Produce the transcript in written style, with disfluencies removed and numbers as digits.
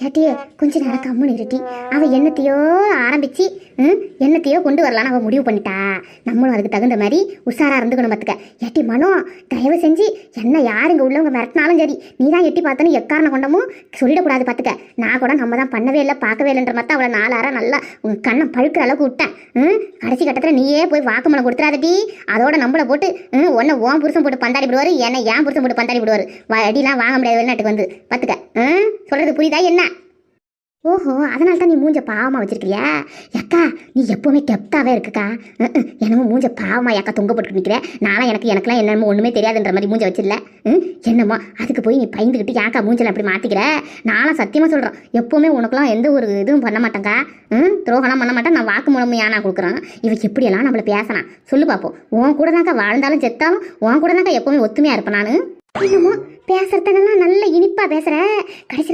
ஏட்டி கொஞ்ச நேரம் கம்முன்னு இருட்டி. அவள் என்னத்தையோ ஆரம்பிச்சு என்னத்தையோ கொண்டு வரலான்னு அவள் முடிவு பண்ணிட்டா. நம்மளும் அதுக்கு தகுந்த மாதிரி உஷாராக இருந்துக்கணும் பார்த்துக்க. ஏட்டி மனோ, தயவு செஞ்சு என்ன யார் இங்கே உள்ளவங்க மிரட்டினாலும் சரி, நீ தான் எட்டி பார்த்தோன்னு எக்காரணம் கொண்டமும் சொல்லிடக்கூடாது பார்த்துக்க. நான் கூட நம்ம தான் பண்ணவே இல்லை பார்க்கவே இல்லைன்ற மாதிரி தான் அவளை 4 அரை நல்லா உங்கள் கண்ணை பழுக்கிற அளவுக்கு விட்டேன். கடைசி கட்டத்தில் நீயே போய் வாக்குமூலம் கொடுத்துறாதடி. அதோட நம்மளை போட்டு ஒன்றை ஓன் புருஷன் போட்டு பந்தாடி விடுவார், என்னை ஏன் புருஷன் போட்டு பந்தாடி விடுவார். அடிலாம் வாங்க முடியாது வெளிநாட்டுக்கு வந்து பார்த்துக்க. சொல்கிறது புரியுதா என்ன? ஓஹோ, அதனால தான் நீ மூஞ்ச பாவமாக வச்சிருக்கிறியா? அக்கா நீ எப்போவுமே கெப்டாவே இருக்குக்கா. என்னமோ மூஞ்ச பாவமா அக்கா தொங்க போட்டு நிற்கிறேன். நானும் எனக்குலாம் என்னமோ ஒன்றுமே தெரியாதுன்ற மாதிரி மூஞ்ச வச்சிடல. என்னமோ அதுக்கு போய் நீ பயந்துக்கிட்டு ஏக்கா மூஞ்சல அப்படி மாற்றிக்கிற? நானும் சத்தியமாக சொல்கிறேன், எப்போவுமே உனக்குலாம் எந்த ஒரு இதுவும் பண்ண மாட்டேங்க்கா. துரோகம்லாம் பண்ண மாட்டேன். நான் வாக்கு மூலமும் ஏன்னா கொடுக்குறேன். இவன் எப்படியெல்லாம் நம்மளை பேசலாம் சொல்லு பார்ப்போம். உன் கூட தான்க்கா வாழ்ந்தாலும் செத்தாலும் உன் கூட தான்க்கா எப்போவுமே ஒத்துமையாக இருப்பேன். நான் என்னமோ பேசுறதுக்கெல்லாம் நல்ல இனிப்பாக பேசுகிற, கடைசியில்